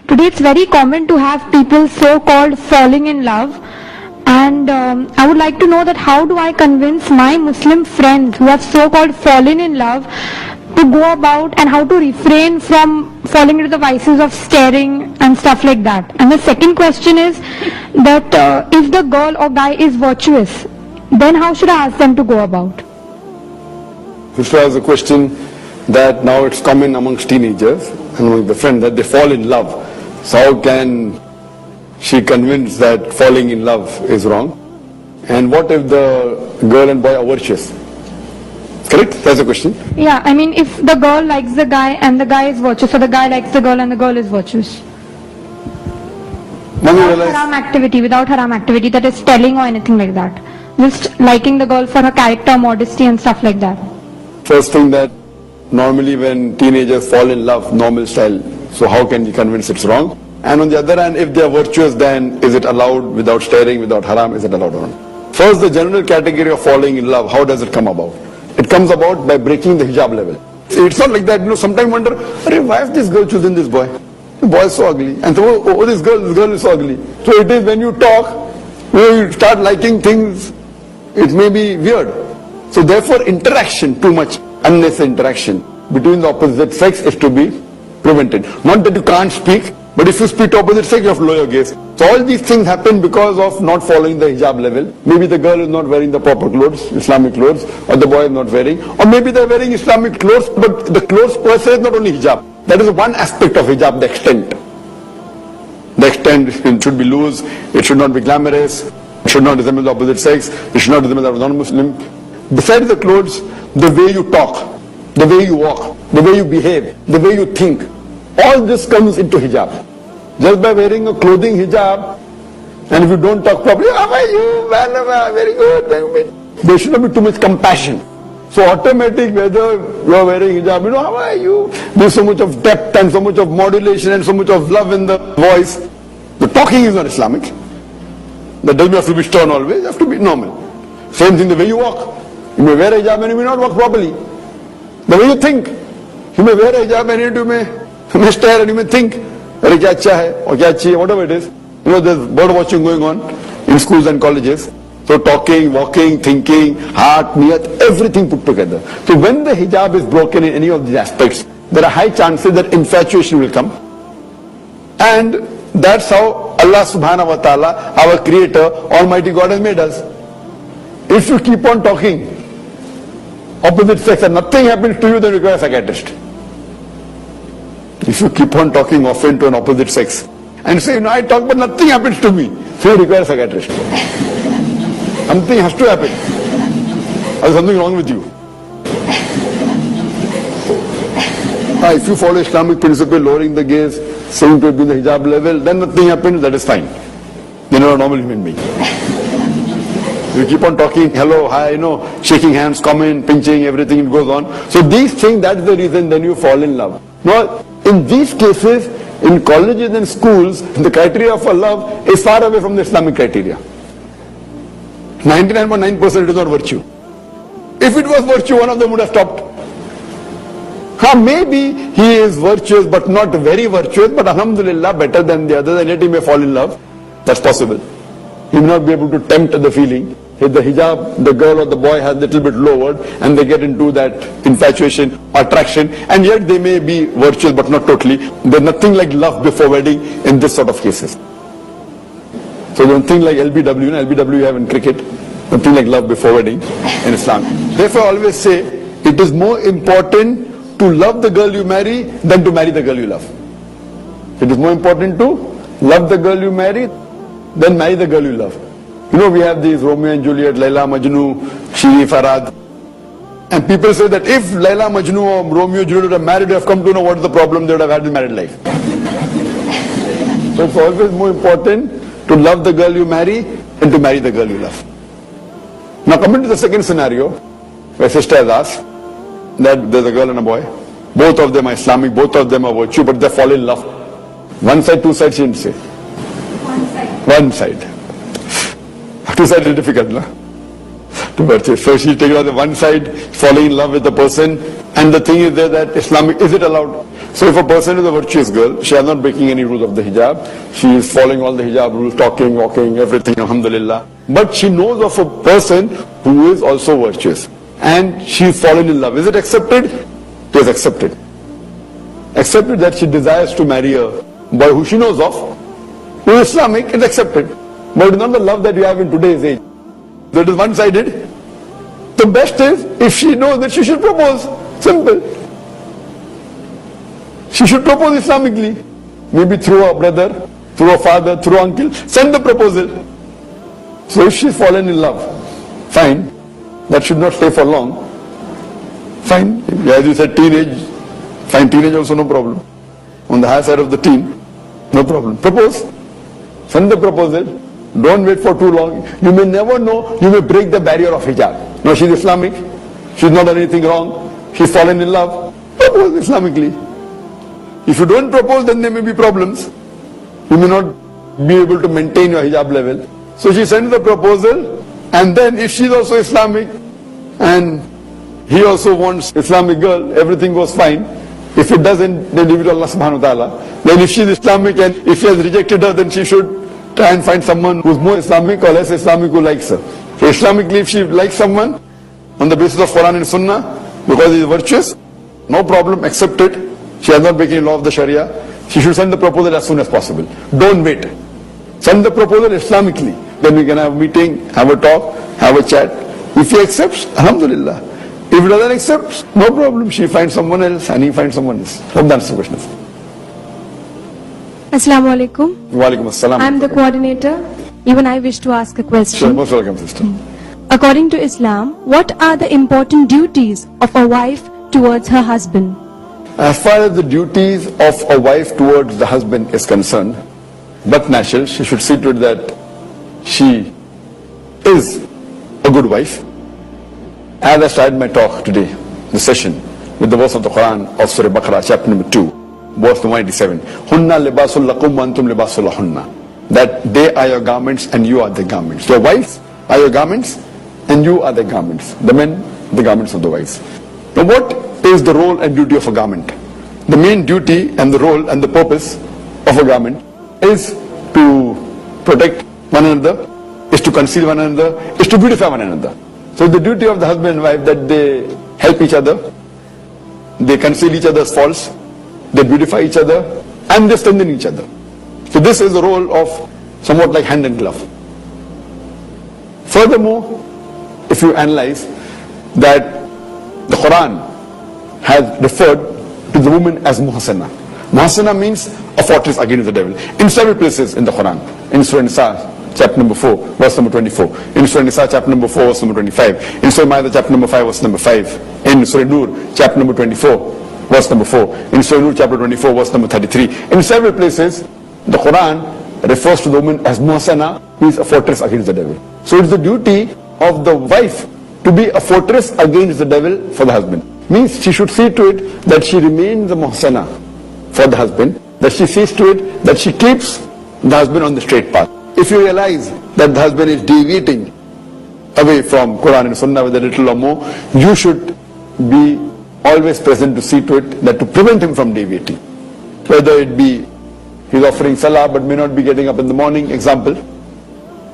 Today it's very common to have people so-called falling in love, and I would like to know that how do I convince my Muslim friends who have so-called fallen in love to go about, and how to refrain from falling into the vices of staring and stuff like that. And the second question is that if the girl or guy is virtuous, then how should I ask them to go about? Sister has a question that now it's common amongst teenagers and among the friends that they fall in love. So how can she convince that falling in love is wrong? And what if the girl and boy are virtuous? Correct? That's the question. Yeah, I mean, if the girl likes the guy and the guy is virtuous, so the guy likes the girl and the girl is virtuous. Without haram activity, that is telling or anything like that. Just liking the girl for her character, modesty and stuff like that. First thing, that normally when teenagers fall in love, normal style, so how can you convince it's wrong? And on the other hand, if they are virtuous, then is it allowed without staring, without haram, is it allowed or not? First, the general category of falling in love, how does it come about? It comes about by breaking the hijab level. It's not like that, sometimes wonder, why is this girl choosing this boy? The boy is so ugly. And so, this girl is so ugly. So it is when you talk, you start liking things, it may be weird. So therefore, interaction, too much unnecessary interaction between the opposite sex is to be prevented. Not that you can't speak, but if you speak to opposite sex, you have to lower your gaze. So all these things happen because of not following the hijab level. Maybe the girl is not wearing the proper clothes, Islamic clothes, or the boy is not wearing. Or maybe they are wearing Islamic clothes, but the clothes per se is not only hijab. That is one aspect of hijab, the extent. The extent, it should be loose, it should not be glamorous, it should not resemble the opposite sex, it should not resemble the non-Muslim. Besides the clothes, the way you talk, the way you walk, the way you behave, the way you think, all this comes into hijab. Just by wearing a clothing hijab, and if you don't talk properly, how are you? Well, very good, very good. There should not be too much compassion. So automatic, whether you are wearing hijab, how are you? There's so much of depth and so much of modulation and so much of love in the voice. The talking is not Islamic. That doesn't have to be stern always, it has to be normal. Same thing the way you walk. You may wear a hijab and you may not walk properly. The way you think. You may wear a hijab and you may stare and you may think, whatever it is. There's bird watching going on in schools and colleges. So talking, walking, thinking, heart, niyat, everything put together. So when the hijab is broken in any of these aspects, there are high chances that infatuation will come. And that's how Allah subhanahu wa ta'ala, our creator, Almighty God has made us. If you keep on talking opposite sex and nothing happens to you, then you require a psychiatrist. If you keep on talking often to an opposite sex and say, I talk but nothing happens to me, so you require a psychiatrist. Something has to happen. There's something wrong with you. If you follow Islamic principle, lowering the gaze, saying to it in the hijab level, then nothing happens, that is fine. You're not a normal human being. You keep on talking, hello, hi, shaking hands, comment, pinching, everything goes on. So these things, that's the reason then you fall in love. Now, in these cases, in colleges and schools, the criteria for love is far away from the Islamic criteria. 99.9% it is not virtue. If it was virtue, one of them would have stopped. Maybe he is virtuous but not very virtuous, but alhamdulillah better than the others, and yet he may fall in love. That's possible. He may not be able to tempt the feeling. If the hijab, the girl or the boy has a little bit lowered and they get into that infatuation, attraction, and yet they may be virtuous but not totally. There's nothing like love before wedding in this sort of cases. So nothing like LBW, LBW you have in cricket, nothing like love before wedding in Islam. Therefore I always say, it is more important to love the girl you marry than to marry the girl you love. It is more important to love the girl you marry than marry the girl you love. We have these Romeo and Juliet, Laila, Majnu, Shiri, Farad. And people say that if Laila, Majnu or Romeo and Juliet would have married, they have come to know what is the problem, they would have had in married life. So it's always more important to love the girl you marry than to marry the girl you love. Now coming to the second scenario, where sister has asked that there's a girl and a boy. Both of them are Islamic, both of them are virtue, but they fall in love. One side, two sides, she didn't say. One side. One side. Two sides is difficult, no? To purchase. So she takes on the one side, falling in love with the person, and the thing is there that Islamic, is it allowed? So if a person is a virtuous girl, she is not breaking any rules of the hijab, she is following all the hijab rules, talking, walking, everything, alhamdulillah. But she knows of a person who is also virtuous. And she is fallen in love. Is it accepted? It is accepted. Accepted that she desires to marry a boy who she knows of, who is Islamic, it's accepted. But it's not the love that you have in today's age. That is one-sided. The best is, if she knows that she should propose. Simple. She should propose Islamically. Maybe through her brother, through her father, through her uncle. Send the proposal. So if she's fallen in love, fine. That should not stay for long. Fine. As you said, teenage. Fine, teenage also no problem. On the higher side of the teen, no problem. Propose. Send the proposal. Don't wait for too long. You may never know, you may break the barrier of hijab. No, she's Islamic. She's not done anything wrong. She's fallen in love. Propose Islamically. If you don't propose, then there may be problems. You may not be able to maintain your hijab level. So she sends the proposal, and then if she's also Islamic, and he also wants Islamic girl, everything goes fine. If it doesn't, then leave it to Allah subhanahu wa ta'ala. Then if she's Islamic and if he has rejected her, then she should try and find someone who's more Islamic or less Islamic who likes her. So Islamically, if she likes someone on the basis of Quran and Sunnah, because he is virtuous, no problem, accept it. She has not breaking law of the Sharia. She should send the proposal as soon as possible. Don't wait. Send the proposal Islamically. Then we can have a meeting, have a talk, have a chat. If he accepts, alhamdulillah. If he doesn't accept, no problem. She finds someone else and he finds someone else. Hope that's the question. Assalamu alaikum. Wa alaikum assalam. I am the coordinator. Even I wish to ask a question. Sure, most welcome, sister. According to Islam, what are the important duties of a wife towards her husband? As far as the duties of a wife towards the husband is concerned, but natural, she should see to it that she is a good wife. As I started my talk today, the session, with the verse of the Quran of Surah Baqarah, chapter number 2, verse number 97. Hunna libasul lakum wa antum libasul lahunna. That they are your garments and you are the garments. Your wives are your garments and you are the garments. The men, the garments of the wives. Now what is the role and duty of a garment? The main duty and the role and the purpose of a garment is to protect one another, is to conceal one another, is to beautify one another. So the duty of the husband and wife that they help each other, they conceal each other's faults, they beautify each other, and they strengthen each other. So this is the role of somewhat like hand and glove. Furthermore, if you analyze that the Quran has referred to the woman as muhsana. Muhsana means a fortress against the devil. In several places in the Quran, in Surah Nisa, chapter number 4, verse number 24. In Surah Nisa, chapter number 4, verse number 25. In Surah Ma'idah, chapter number 5, verse number 5. In Surah Nur, chapter number 24, verse number 4. In Surah Nur, chapter 24, verse number 33. In several places, the Quran refers to the woman as muhsana, who is a fortress against the devil. So it's the duty of the wife to be a fortress against the devil for the husband. Means she should see to it that she remains a muhsana for the husband, that she sees to it that she keeps the husband on the straight path. If you realize that the husband is deviating away from Quran and Sunnah with a little or more, you should be always present to see to it that to prevent him from deviating. Whether it be he's offering salah but may not be getting up in the morning, example.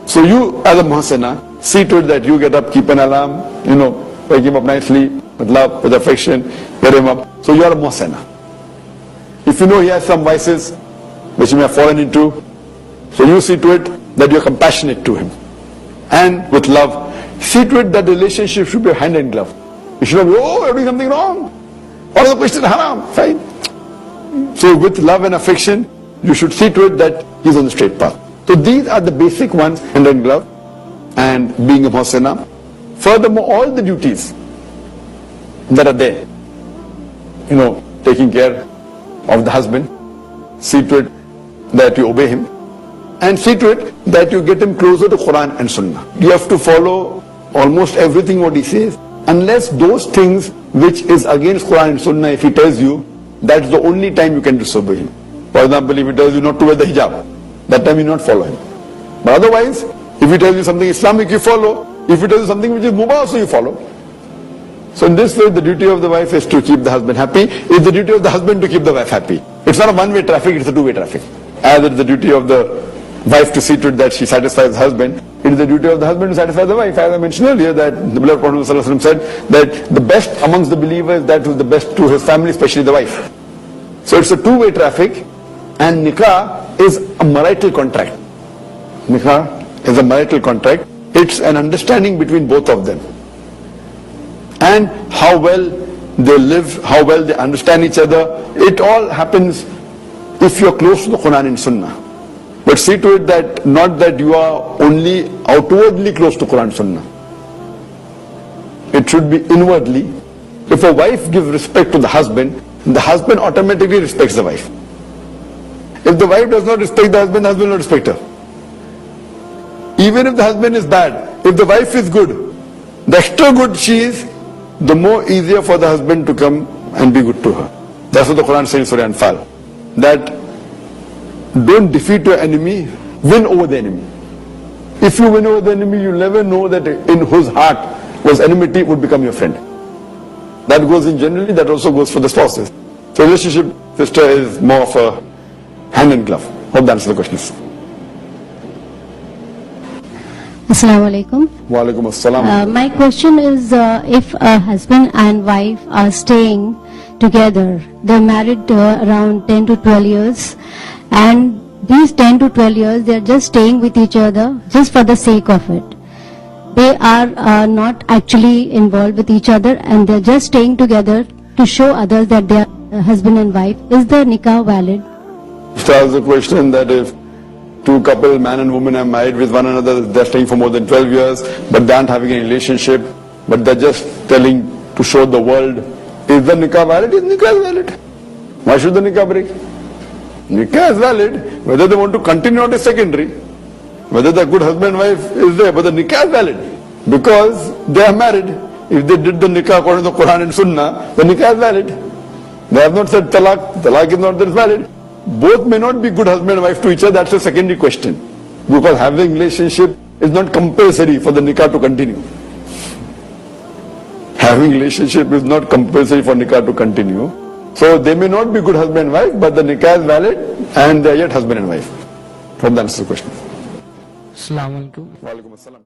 So you as a muhsana, see to it that you get up, keep an alarm, wake him up nicely, with love, with affection, get him up. So you are a muhsana. If you know he has some vices which he may have fallen into, so you see to it that you are compassionate to him. And with love, see to it that the relationship should be hand in glove. You should not be, oh, you're doing something wrong. Or the question is haram. Fine. So with love and affection, you should see to it that he's on the straight path. So these are the basic ones, hand in glove and being a muhsana. Furthermore, all the duties that are there, taking care of the husband, see to it that you obey him, and see to it that you get him closer to Quran and Sunnah. You have to follow almost everything what he says, unless those things which is against Quran and Sunnah, if he tells you, that's the only time you can disobey him. For example, if he tells you not to wear the hijab, that time you not follow him. But otherwise, if he tells you something Islamic, you follow. If he tells you something which is mubah, also you follow. So in this way, the duty of the wife is to keep the husband happy. It's the duty of the husband to keep the wife happy. It's not a one-way traffic, it's a two-way traffic. As it's the duty of the wife to see to it that she satisfies the husband, it is the duty of the husband to satisfy the wife. As I mentioned earlier, that the beloved Prophet ﷺ said that the best amongst the believers, that who is the best to his family, especially the wife. So it's a two-way traffic, and nikah is a marital contract. Nikah is a marital contract. It's an understanding between both of them. And how well they live, how well they understand each other, it all happens if you're close to the Quran and Sunnah. But see to it that not that you are only outwardly close to Quran and Sunnah. It should be inwardly. If a wife gives respect to the husband automatically respects the wife. If the wife does not respect the husband will not respect her. Even if the husband is bad, if the wife is good, the extra good she is, the more easier for the husband to come and be good to her. That's what the Quran says in Surah Anfal. That don't defeat your enemy, win over the enemy. If you win over the enemy, you'll never know that in whose heart was enmity would become your friend. That goes in generally, that also goes for the spouses. So relationship, sister, is more of a hand in glove. Hope that answers the questions. Assalamu alaikum. Wa alaikum assalam. My question is, if a husband and wife are staying together, they're married around 10 to 12 years, and these 10 to 12 years they're just staying with each other just for the sake of it. They are not actually involved with each other, and they're just staying together to show others that they are husband and wife. Is the nikah valid? Starts the question that if two couple, man and woman, are married with one another, they're staying for more than 12 years, but they aren't having a relationship, but they're just telling to show the world, is the nikah valid? Is nikah valid? Why should the nikah break? Nikah is valid. Whether they want to continue or not is secondary. Whether the good husband and wife is there, but the nikah is valid. Because they are married. If they did the nikah according to the Quran and Sunnah, the nikah is valid. They have not said talaq. Talaq is not that valid. Both may not be good husband and wife to each other, that's a secondary question. Because having relationship is not compulsory for the nikah to continue. Having relationship is not compulsory for nikah to continue. So they may not be good husband and wife, but the nikah is valid and they are yet husband and wife. Hope that answers the question. Assalamu alaikum. Wa alaikum assalam.